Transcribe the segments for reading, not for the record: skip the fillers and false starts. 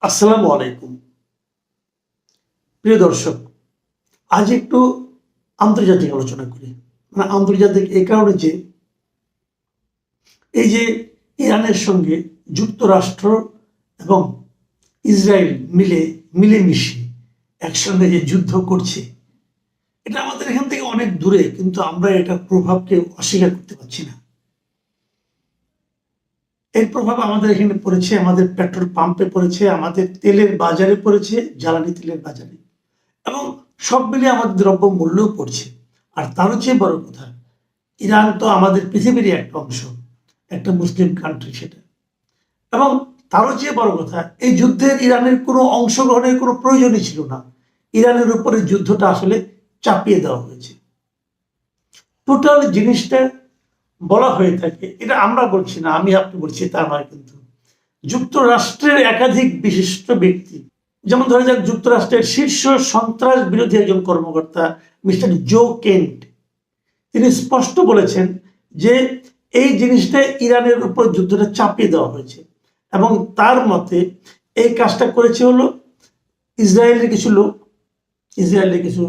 আসসালামু আলাইকুম। প্রিয় দর্শক, আজ একটু আন্তর্জাতিক আলোচনা করি। আন্তর্জাতিক এই কারণে যে এই যে ইরানের সঙ্গে যুক্তরাষ্ট্র এবং ইসরায়েল মিলেমিশে একসঙ্গে যে যুদ্ধ করছে, এটা আমাদের এখান থেকে অনেক দূরে, কিন্তু আমরা এটার প্রভাবকে অস্বীকার করতে পারছি না। এর প্রভাব আমাদের এখানে পড়েছে, আমাদের পেট্রোল পাম্পে পড়েছে, আমাদের তেলের বাজারে পড়েছে, জ্বালানি তেলের বাজারে, এবং সব মিলিয়ে আমাদের দ্রব্য মূল্যও পড়ছে। আর তারও চেয়ে বড় কথা, ইরান তো আমাদের পৃথিবীরই একটা অংশ, একটা মুসলিম কান্ট্রি সেটা। এবং তারও চেয়ে বড় কথা, এই যুদ্ধের ইরানের কোনো অংশগ্রহণের কোনো প্রয়োজনই ছিল না। ইরানের উপরে যুদ্ধটা আসলে চাপিয়ে দেওয়া হয়েছে। টোটাল জিনিসটা বলা হয়ে থাকে, এটা আমরা বলছি না, আমি আপনি বলছি তা নয়, কিন্তু যুক্তরাষ্ট্রের একাধিক বিশিষ্ট ব্যক্তি, যেমন ধরা যাক যুক্তরাষ্ট্রের শীর্ষ সন্ত্রাস বিরোধী একজন কর্মকর্তা মিস্টার জো কেন্ট, তিনি স্পষ্ট বলেছেন যে এই জিনিসটা ইরানের উপর যুদ্ধটা চাপিয়ে দেওয়া হয়েছে, এবং তার মতে এই কাজটা করেছে হলো ইসরায়েলের কিছু লোক, ইসরায়েলের কিছু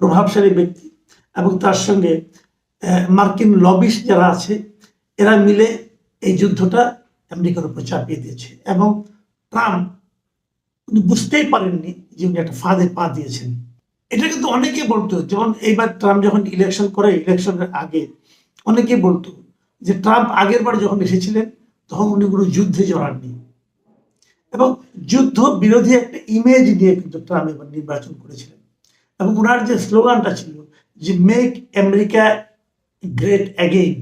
প্রভাবশালী ব্যক্তি, এবং তার সঙ্গে মার্কিন লবিস্ট যারা আছে, এরা মিলে এই যুদ্ধটা আমেরিকার উপর চাপিয়ে দিয়েছে। এবং ট্রাম্প উনি বুঝতেই পারেননি যে উনি একটা ফাঁদে পা দিয়েছেন। এটা কিন্তু অনেকে বলতো, যেমন এইবার ট্রাম্প যখন ইলেকশন করে, ইলেকশনের আগে অনেকে বলতো যে ট্রাম্প আগের বার যখন এসেছিলেন তখন উনি কোনো যুদ্ধে জড়াননি, এবং যুদ্ধ বিরোধী একটা ইমেজ নিয়ে কিন্তু ট্রাম্প এবার নির্বাচন করেছিলেন। এবং ওনার যে স্লোগানটা ছিল যে মেক আমেরিকা গ্রেট অ্যাগেইন,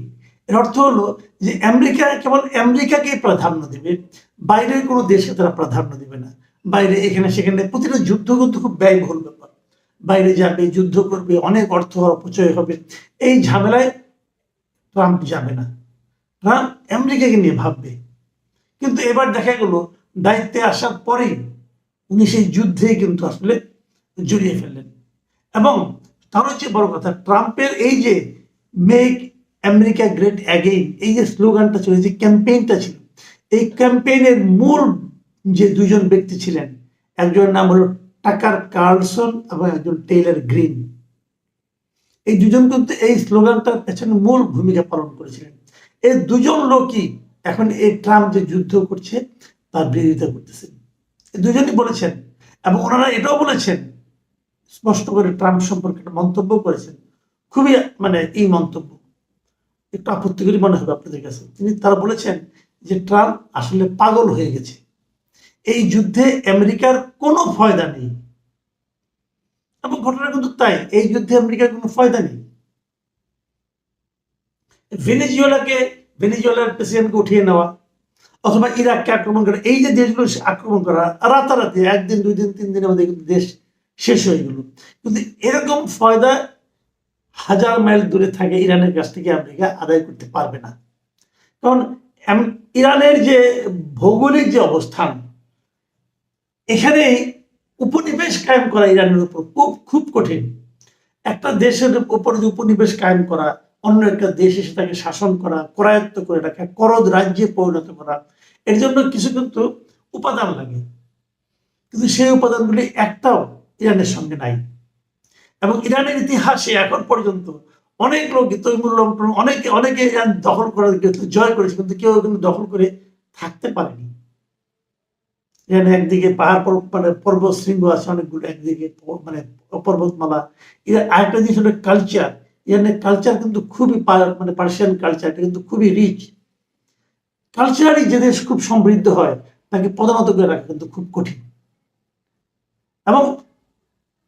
এর অর্থ হলো যে আমেরিকা কেবল আমেরিকাকেই প্রাধান্য দেবে, বাইরের কোনো দেশকে তারা প্রাধান্য দেবে না। বাইরে এখানে সেখানে প্রতিটা যুদ্ধ কিন্তু খুব ব্যয়বহুল ব্যাপার, বাইরে যাবে, যুদ্ধ করবে, অনেক অর্থ অপচয় হবে, এই ঝামেলায় ট্রাম্প যাবে না। ট্রাম্প আমেরিকাকে নিয়ে ভাববে। কিন্তু এবার দেখা গেল দায়িত্বে আসার পরেই উনি সেই যুদ্ধে কিন্তু আসলে জড়িয়ে ফেললেন। এবং তার হচ্ছে বড় কথা, ট্রাম্পের এই যে মেক আমেরিকা গ্রেট অ্যাগেইন, এই যে স্লোগানটা ছিল, যে ক্যাম্পেইনটা ছিল, এই ক্যাম্পেইনের মূল যে দুজন ব্যক্তি ছিলেন, একজনের নাম হলো টাকার কার্লসন এবং একজন টেইলর গ্রিন। এই দুজন কিন্তু এই স্লোগানটার পেছনে মূল ভূমিকা পালন করেছিলেন। এই দুজন লোকই এখন এই ট্রাম্প যে যুদ্ধ করছে তার বিরোধিতা করতেছেন। এই দুজনই বলেছেন, এবং ওনারা এটাও বলেছেন স্পষ্ট করে, ট্রাম্প সম্পর্কে একটা মন্তব্য করেছেন, খুবই এই মন্তব্য একটু আপত্তিকরী মনে হবে আপনাদের কাছে। তারা বলেছেন যে ট্রাম্প আসলে পাগল হয়ে গেছে, এই যুদ্ধে আমেরিকার কোনো ফায়দা নেই। এবং ঘটনা কিন্তু তাই, এই যুদ্ধে আমেরিকার কোনো ফায়দা নেই। ভেনেজুয়েলার প্রেসিডেন্টকে উঠিয়ে নেওয়া, অথবা ইরাককে আক্রমণ করা, এই যে দেশগুলো আক্রমণ করা, রাতারাতি একদিন, 2 দিন, 3 দিনের মধ্যে কিন্তু দেশ শেষ হয়ে গেল। কিন্তু এরকম ফায়দা হাজার মাইল দূরে থাকে ইরানের কাছ থেকে আমেরিকা আদায় করতে পারবে না। কারণ ইরানের যে ভৌগোলিক যে অবস্থান, এখানে উপনিবেশ কায়েম করা ইরানের উপর খুব কঠিন। একটা দেশের উপর যে উপনিবেশ কায়েম করা, অন্য একটা দেশ এসে তাকে শাসন করা, করায়ত্ত করে রাখা, করদ রাজ্যে পরিণত করা, এর জন্য কিছু কিন্তু উপাদান লাগে, কিন্তু সেই উপাদানগুলি একটাও ইরানের সঙ্গে নাই। এবং ইরানের ইতিহাসে এখন পর্যন্ত অনেক লোক তৈমুর লঙ্কন, অনেকে ইরান দখল করার জয় করেছে, কিন্তু কেউ কিন্তু দখল করে থাকতে পারেনি। ইরানে একদিকে পাহাড় পর্বত শৃঙ্গ আছে অনেকগুলো, একদিকে পর্বতমালা। আরেকটা জিনিস হলো কালচার। ইরানের কালচার কিন্তু খুবই পার্সিয়ান কালচার, এটা কিন্তু খুবই রিচ। কালচারালি যে দেশ খুব সমৃদ্ধ হয় তাকে পদানত করে রাখা কিন্তু খুব কঠিন। এবং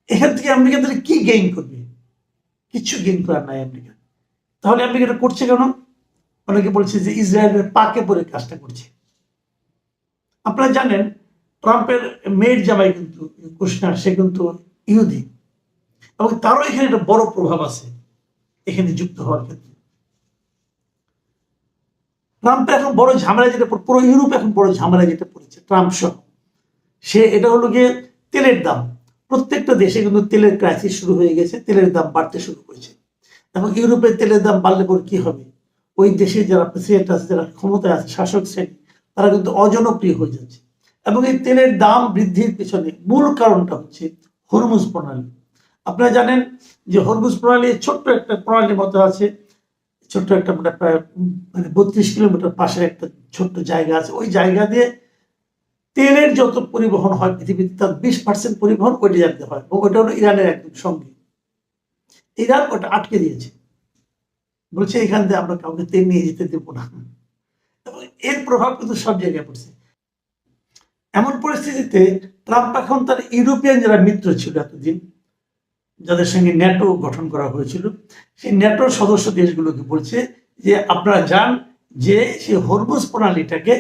এখান থেকে আমেরিকা তাহলে কি গেইন করবে? কিছু গেইন করার নাই আমেরিকা। তাহলে আমেরিকাটা করছে কেন? অনেকে বলছে যে ইসরায়েলের পাকে পরে কাজটা করছে। আপনারা জানেন ট্রাম্পের মেয়ের জামাই কিন্তু কুশনার, সে কিন্তু ইহুদি, এবং তারও এখানে একটা বড় প্রভাব আছে এখানে যুক্ত হওয়ার ক্ষেত্রে। ট্রাম্পের এখন বড় ঝামেলা যেটা, পুরো ইউরোপ এখন বড় ঝামেলা যেটা পড়েছে ট্রাম্প সহ, এটা হলো গিয়ে তেলের দাম। প্রত্যেকটা দেশে কিন্তু তেলের ক্রাইসিস শুরু হয়ে গেছে, তেলের দাম বাড়তে শুরু করেছে। এবং ইউরোপের তেলের দাম বাড়লে পরে কি হবে? ওই দেশে যারা প্রেসিডেন্ট আছে, যারা ক্ষমতায় আছে, শাসক শ্রেণী, তারা কিন্তু অজনপ্রিয় হয়ে যাচ্ছে। এবং এই তেলের দাম বৃদ্ধির পিছনে মূল কারণটা হচ্ছে হরমুজ প্রণালী। আপনারা জানেন যে হরমুজ প্রণালী ছোট্ট একটা প্রণালীর মতো আছে, ছোট্ট একটা প্রায় 32 কিলোমিটার পাশে একটা ছোট্ট জায়গা আছে। ওই জায়গা দিয়ে তেলের যত পরিবহন হয় পৃথিবীতে তার 20% পরিবহন ওইটা জানতে হয়, এবং ওইটা হলো ইরানের একদম সঙ্গে। ইরান ওটা আটকে দিয়েছে, বলছে এখান থেকে আমরা কাউকে তেল নিয়ে যেতে দেবো না। এবং এর প্রভাব কিন্তু সব জায়গায় পড়ছে। এমন পরিস্থিতিতে ট্রাম্প এখন তার ইউরোপিয়ান যারা মিত্র ছিল এতদিন, যাদের সঙ্গে ন্যাটো গঠন করা হয়েছিল, সেই ন্যাটোর সদস্য দেশগুলোকে বলছে যে আপনারা যান, যে সেই হরমুজ প্রণালীটাকে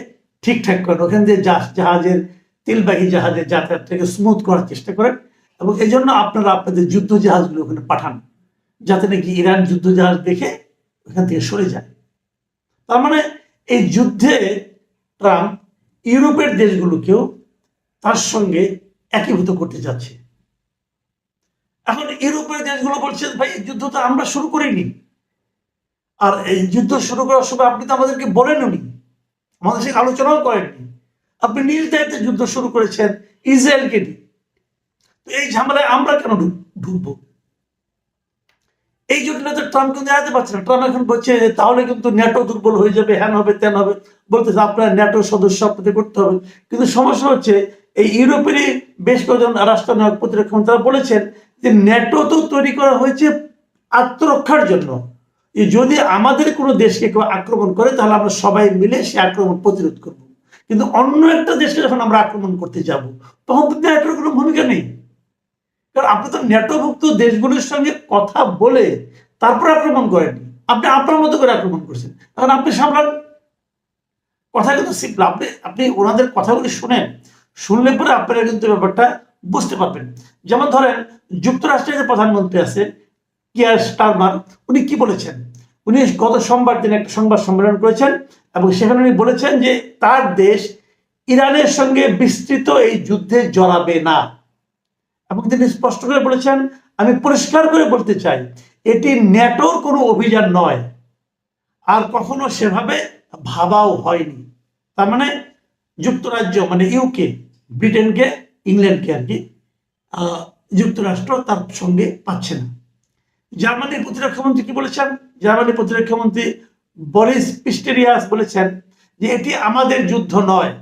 ঠিকঠাক করেন, ওখান দিয়ে জাহাজের তেলবাহী জাহাজের যাতায়াতটাকে স্মুথ করার চেষ্টা করেন, এবং এই জন্য আপনারা আপনাদের যুদ্ধ জাহাজগুলো ওখানে পাঠান, যাতে নাকি ইরান যুদ্ধ জাহাজ দেখে ওখান থেকে সরে যায়। তার মানে এই যুদ্ধে ট্রাম্প ইউরোপের দেশগুলোকেও তার সঙ্গে একীভূত করতে যাচ্ছে। এখন ইউরোপের দেশগুলো বলছে ভাই যুদ্ধ তো আমরা শুরু করিনি, আর এই যুদ্ধ শুরু করার সময় আপনি তো আমাদেরকে বলেননি, আমাদের সঙ্গে আলোচনাও করেননি, আপনি নিজ দায়িত্বে যুদ্ধ শুরু করেছেন ইসরায়েলকে নিয়ে, তো এই ঝামেলায় আমরা কেন ঢুকবো? এই জটিলতা ট্রাম্প কিন্তু এড়াতে পারছে না। ট্রাম্প এখন বলছে যে তাহলে কিন্তু ন্যাটো দুর্বল হয়ে যাবে, হ্যান হবে ত্যান হবে, বলতেছে আপনার ন্যাটো সদস্য আপনাদের করতে হবে। কিন্তু সমস্যা হচ্ছে এই ইউরোপেরই বেশ কয়েকজন রাষ্ট্রনায়ক প্রতিরক্ষা মন্ত্রী বলেছেন যে ন্যাটো তো তৈরি করা হয়েছে আত্মরক্ষার জন্য, যদি আমাদের কোনো দেশকে কেউ আক্রমণ করে তাহলে আমরা সবাই মিলে সে আক্রমণ প্রতিরোধ করব। কিন্তু অন্য একটা দেশকে যখন আমরা আক্রমণ করতে যাব তখন তো ন্যাটোর কোনো ভূমিকা নেই, কারণ আপনি তো ন্যাটোভুক্ত দেশগুলোর সঙ্গে কথা বলে তারপর আক্রমণ করেননি, আপনি আপনার মতো করে আক্রমণ করছেন। এখন আপনি সামলান, কথা কিন্তু সিম্পল। আপনি ওনাদের কথাগুলি শুনলে পরে আপনারা কিন্তু ব্যাপারটা বুঝতে পারবেন। যেমন ধরেন যুক্তরাষ্ট্রের যে প্রধানমন্ত্রী আছেন কিয়ার স্টারমার, উনি কি বলেছেন? উনি গত সোমবার দিন একটা সংবাদ সম্মেলন করেছেন, এবং সেখানে উনি বলেছেন যে তার দেশ ইরানের সঙ্গে বিস্তৃত এই যুদ্ধে জড়াবে না, এবং তিনি স্পষ্ট করে বলেছেন আমি পরিষ্কার করে বলতে চাই এটি ন্যাটোর কোনো অভিযান নয়, আর কখনো সেভাবে ভাবাও হয়নি। তার মানে যুক্তরাজ্য মানে ইউকে, ব্রিটেনকে, ইংল্যান্ডকে আর কি যুক্তরাষ্ট্র তার সঙ্গে পাচ্ছে না। জার্মানির প্রতিরক্ষামন্ত্রী কি বলেছেন? জার্মানির প্রতিরক্ষামন্ত্রী বরিস পিস্টেরিয়াস বলেছেন যে এটি আমাদের যুদ্ধ নয়,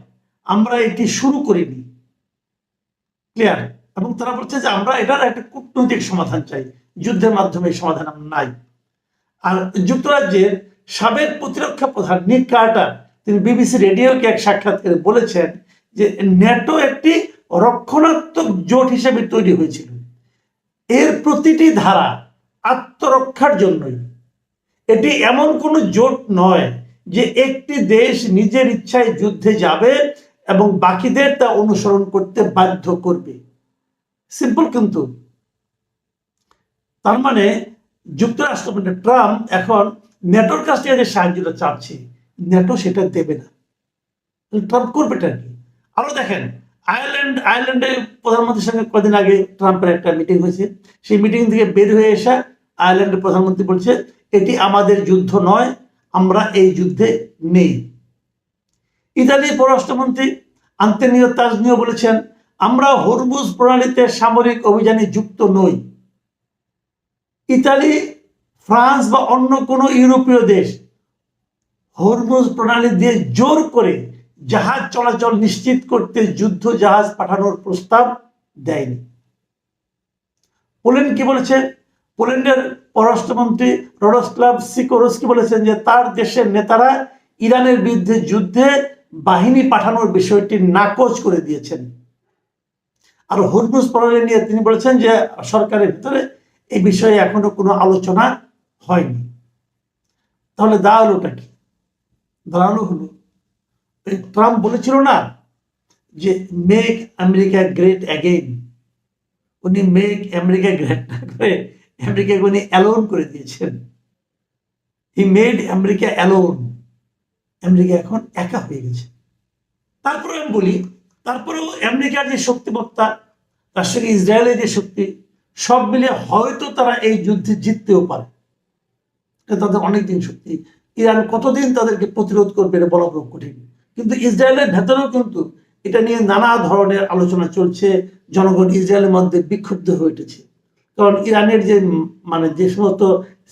আমরা এটি শুরু করিনি। ক্লিয়ার? এবং তারা বলছে যে আমরা এটার একটা কূটনৈতিক সমাধান চাই, যুদ্ধের মাধ্যমে সমাধান আমরা নাই। আর যুক্তরাজ্যের সাবেক প্রতিরক্ষা প্রধান নিক কার্টার তিনি বিবিসি রেডিওকে এক সাক্ষাৎকারে বলেছেন যে ন্যাটো একটি রক্ষণাত্মক জোট হিসেবে তৈরি হয়েছিল, এর প্রতিটি ধারা আত্মরক্ষার জন্যই, এটি এমন কোনো জোট নয় যে একটি দেশ নিজের ইচ্ছায় যুদ্ধে যাবে এবং বাকিদের তা অনুসরণ করতে বাধ্য করবে। সিম্পল। কিন্তু তার মানে যুক্তরাষ্ট্র মানে ট্রাম্প এখন ন্যাটোর কাছ থেকে যে সাহায্যটা চাচ্ছে ন্যাটো সেটা দেবে না। ট্রাম্প করবেটা কি? আরো দেখেন আয়ারল্যান্ডের প্রধানমন্ত্রীর সঙ্গে কদিন আগে ট্রাম্পের একটা মিটিং হয়েছে, সেই মিটিং থেকে বের হয়ে এসে আয়ারল্যান্ডের প্রধানমন্ত্রী বলছে এটি আমাদের যুদ্ধ নয়, আমরা এই যুদ্ধে নেই। ইতালির পররাষ্ট্রমন্ত্রী আন্তোনিও তাজনিও বলেছেন আমরা হরমুজ প্রণালীতে সামরিক অভিযানে যুক্ত নই। ইতালি, ফ্রান্স বা অন্য কোনো ইউরোপীয় দেশ হরমুজ প্রণালী দিয়ে জোর করে জাহাজ চলাচল নিশ্চিত করতে যুদ্ধ জাহাজ পাঠানোর প্রস্তাব দেয়নি। পোল্যান্ড কি বলেছে? পোল্যান্ডের পররাষ্ট্রমন্ত্রী রডোস্লাভ সিকোরস্কি বলেছেন যে তার দেশের নেতারা ইরানের বিরুদ্ধে যুদ্ধে বাহিনী পাঠানোর বিষয়টি নাকচ করে দিয়েছেন। আর হরমুজ প্রণালী নিয়ে তিনি বলেছেন যে সরকারের ভিতরে এই বিষয়ে এখনো কোনো আলোচনা হয়নি। তাহলে দাঁড়ালোটা কি? দাঁড়ানো হলো ট্রাম্প বলেছিল না যে মেক আমেরিকা গ্রেট অ্যাগেইন, উনি মেক আমেরিকা গ্রেট না করে আমেরিকাকে উনি অ্যালোন করে দিয়েছেন। He made America alone, America এখন একা হয়ে গেছে। তারপরে আমি বলি, তারপরেও আমেরিকার যে শক্তিমত্তা তার সঙ্গে ইসরায়েলের যে শক্তি সব মিলে হয়তো তারা এই যুদ্ধে জিততেও পারে, তাদের অনেকদিন শক্তি। ইরান কতদিন তাদেরকে প্রতিরোধ করবে এটা বলা খুব কঠিন। কিন্তু ইসরায়েলের ভেতরেও কিন্তু এটা নিয়ে নানা ধরনের আলোচনা চলছে। জনগণ ইসরায়েলের মধ্যে বিক্ষুব্ধ হয়ে উঠেছে, কারণ ইরানের যে মানে যে সমস্ত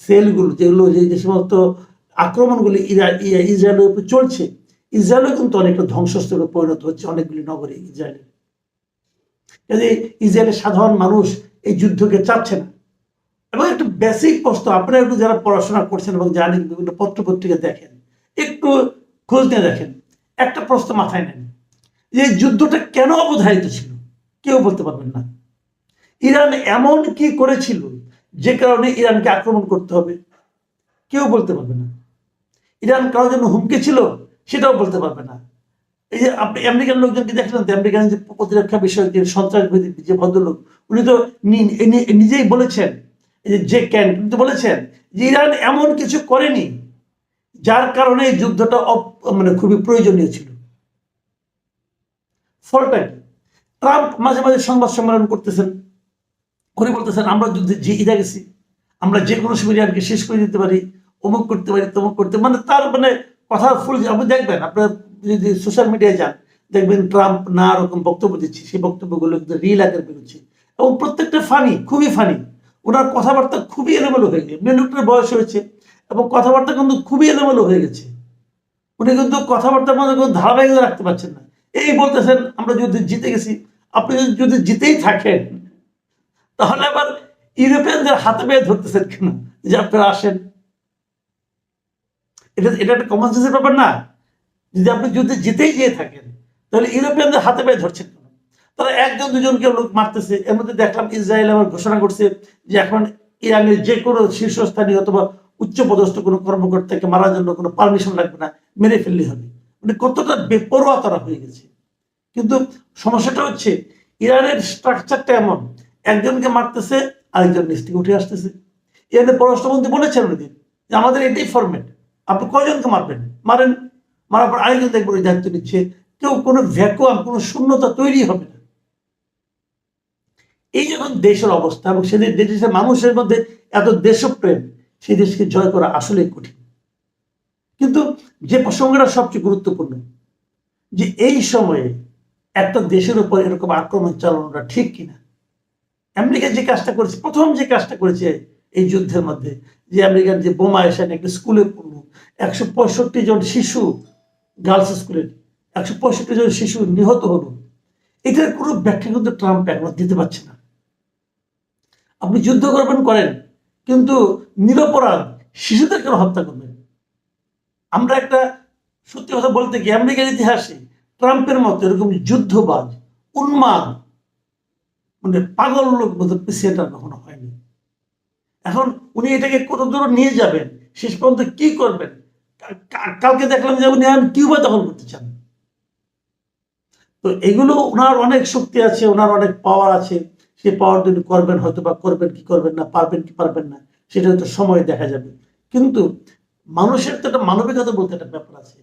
সেলগুলো যেগুলো যে সমস্ত আক্রমণগুলি ইসরায়েলের উপর চলছে, ইসরায়েলও কিন্তু অনেকটা ধ্বংসস্তূপে পরিণত হচ্ছে অনেকগুলি নগরে ইসরায়েলের। কাজে ইসরায়েলের সাধারণ মানুষ এই যুদ্ধকে চাচ্ছে না। এবং একটা বেসিক প্রশ্ন, আপনারা একটু যারা পড়াশোনা করছেন এবং জানেন, বিভিন্ন পত্র পত্রিকা দেখেন, একটু খোঁজ নিয়ে দেখেন, একটা প্রশ্ন মাথায় নেন যে যুদ্ধটা কেন অবধারিত ছিল? কেউ বলতে পারবেন না। ইরান এমন কি করেছিল যে কারণে ইরানকে আক্রমণ করতে হবে? কেউ বলতে পারবে না। ইরান কারোর জন্য হুমকি ছিল? সেটাও বলতে পারবে না। এই যে আপনি আমেরিকান লোকজনকে দেখলেন তো, আমেরিকান যে প্রতিরক্ষা বিষয়ক যে সন্ত্রাসবাদী যে ভদ্রলোক, উনি তো নিজেই বলেছেন, এই যে ক্যান কিন্তু বলেছেন যে ইরান এমন কিছু করেনি যার কারণে এই যুদ্ধটা মানে খুবই প্রয়োজনীয় ছিল। ফলটা কি? ট্রাম্প মাঝে মাঝে সংবাদ সম্মেলন করতেছেন, করে বলতেছেন আমরা যুদ্ধে জিতে গেছি, আমরা যে কোনো সময় ইরানকে শেষ করে দিতে পারি, অমুক করতে পারি, তমুক করতে, মানে তার মানে কথা ফুল। আপনি দেখবেন, আপনার যদি সোশ্যাল মিডিয়ায় যান, দেখবেন ট্রাম্প নানা রকম বক্তব্য দিচ্ছে, সেই বক্তব্যগুলো কিন্তু রিল আকার বেরোচ্ছে এবং প্রত্যেকটা ফানি, খুবই ফানি। ওনার কথাবার্তা খুবই এলোমেলো হয়ে গেছে, মেয়ে বয়স হয়েছে এবং কথাবার্তা কিন্তু খুবই এলোমেলো হয়ে গেছে। উনি কিন্তু কথাবার্তার মধ্যে কোনো ধারাবাহিকতা রাখতে পারছেন না। এই বলতেছেন আমরা যুদ্ধে জিতে গেছি। আপনি যদি জিতেই থাকেন, তাহলে আবার ইউরোপিয়ানদের হাতে পেয়ে ধরতেছেন কেন যে আপনারা আসেন? এটা এটা একটা কমন সেন্সের ব্যাপার না? যদি আপনি যুদ্ধে জিতেই গিয়ে থাকেন, তাহলে ইউরোপিয়ানদের হাতে পেয়ে ধরছেন কেন? তারা একজন দুজনকে লোক মারতেছে। এর মধ্যে দেখলাম ইসরায়েল আবার ঘোষণা করছে যে এখন ইরানের যে কোনো শীর্ষস্থানীয় অথবা উচ্চপদস্থ কোনো কর্মকর্তাকে মারার জন্য কোনো পারমিশন লাগবে না, মেরে ফেললে হবে। মানে কতটা বেপরোয়া তারা হয়ে গেছে। কিন্তু সমস্যাটা হচ্ছে ইরানের স্ট্রাকচারটা এমন, একজনকে মারতেছে, আরেকজন নিচ থেকে উঠে আসতেছে। ইরানের পররাষ্ট্রমন্ত্রী বলেছেন ওইদিন যে আমাদের এটাই ফরম্যাট, আপনি কয়জনকে মারবেন, মারেন, মারার পর আরেকজন দেখবেন ওই দায়িত্ব নিচ্ছে। কেউ কোনো ভ্যাকুয়াম, কোনো শূন্যতা তৈরি হবে না। এই যখন দেশের অবস্থা এবং সেদের দেশের মানুষের মধ্যে এত দেশপ্রেম, সেই দেশকে জয় করা আসলেই কঠিন। কিন্তু যে প্রসঙ্গটা সবচেয়ে গুরুত্বপূর্ণ, যে এই সময়ে একটা দেশের উপর এরকম আক্রমণ চালানোটা ঠিক কিনা। আমেরিকা যে কাজটা করেছে, প্রথম যে কাজটা করেছে এই যুদ্ধের মধ্যে, যে আমেরিকার যে বোমা এসে একটা স্কুলে পড়লো, 165 জন শিশু, গার্লস স্কুলের 165 জন শিশু নিহত হলো, এটার কোনো ব্যাখ্যা কিন্তু ট্রাম্প এখন দিতে পারছে না। আপনি যুদ্ধ করবেন করেন, কিন্তু নিরপরাধ শিশুদের কেন হত্যা করবেন? আমরা একটা সত্যি কথা বলতে গিয়ে আমেরিকার ইতিহাসে ট্রাম্পের মতো এরকম যুদ্ধবাজ, উন্মাদ, মানে পাগল লোক মতো প্রেসিডেন্ট আর কখনো হয়নি। এখন উনি এটাকে কত দূর নিয়ে যাবেন, শেষ পর্যন্ত কি করবেন? কালকে দেখলাম যে উনি কিউবা দখল করতে চান। তো এগুলো ওনার অনেক শক্তি আছে, ওনার অনেক পাওয়ার আছে। সেই পাওয়ার যদি করবেন, হয়তো বা করবেন কি করবেন না, পারবেন কি পারবেন না, সেটা হয়তো সময় দেখা যাবে। কিন্তু মানুষের তো একটা মানবিকতা বলতে একটা ব্যাপার আছে।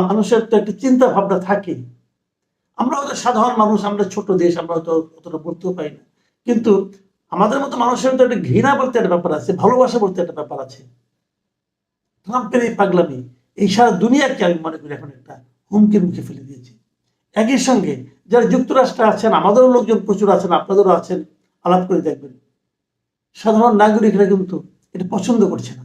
মানুষের তো একটা চিন্তা ভাবনা থাকে। আমরা হয়তো সাধারণ মানুষ, আমরা ছোট দেশ, আমরা হয়তো অতটা বলতেও পারি না, কিন্তু আমাদের মতো মানুষের তো একটা ঘৃণা বলতে একটা ব্যাপার আছে, ভালোবাসা বলতে একটা ব্যাপার আছে। ট্রাম্পের এই পাগলামি এই সারা দুনিয়াকে আমি মনে করি এখন একটা হুমকির মুখে ফেলে দিয়েছে। একই সঙ্গে যারা যুক্তরাষ্ট্রে আছেন, আমাদেরও লোকজন প্রচুর আছেন, আপনাদেরও আছেন, আলাপ করে দেখবেন, সাধারণ নাগরিকরা কিন্তু এটা পছন্দ করছে না।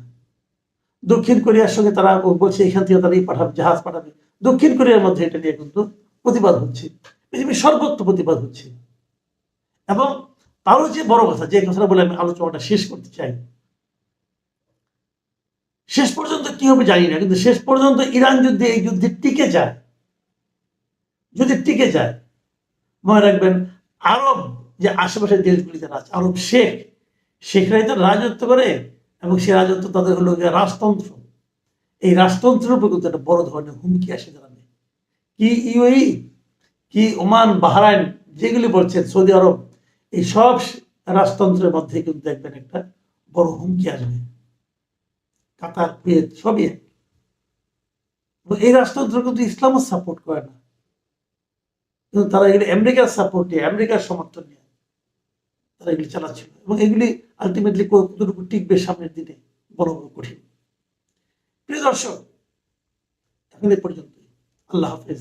দক্ষিণ কোরিয়ার সঙ্গে তারা বলছে এখান থেকে তারা পাঠাবে, জাহাজ পাঠাবে। দক্ষিণ কোরিয়ার মধ্যে এটা নিয়ে কিন্তু প্রতিবাদ হচ্ছে, পৃথিবীর সর্বত্র প্রতিবাদ হচ্ছে। এবং তারও যে বড় কথা, যে কথাটা বলে আমি আলোচনাটা শেষ করতে চাই, শেষ পর্যন্ত কি হবে জানি না, কিন্তু শেষ পর্যন্ত ইরান যদি এই যুদ্ধে টিকে যায়, যদি টিকে যায়, মনে রাখবেন আরব যে আশেপাশের দেশগুলি যারা আছে, আরব শেখরাই তো রাজত্ব করে, এবং সে রাজত্ব তাদের হলো রাজতন্ত্র। এই রাজতন্ত্রের উপর কিন্তু একটা বড় ধরনের হুমকি আসে দাঁড়াবে। কি ইউএই, কি ওমান, বাহরাইন, যেগুলি বলছেন, সৌদি আরব, এই সব রাজতন্ত্রের মধ্যে কিন্তু দেখবেন একটা বড় হুমকি আসবে। কাতার, কুয়েত সবই। এই রাজতন্ত্র কিন্তু ইসলামও সাপোর্ট করে না, কিন্তু তারা এগুলি আমেরিকার সাপোর্ট নিয়ে, আমেরিকার সমর্থন নিয়ে তারা এগুলি চালাচ্ছিল, এবং এগুলি আলটিমেটলি কতটুকু টিকবে সামনের দিনে বড় বড় কঠিন। প্রিয় দর্শক, এখন এ পর্যন্ত। আল্লাহ হাফেজ।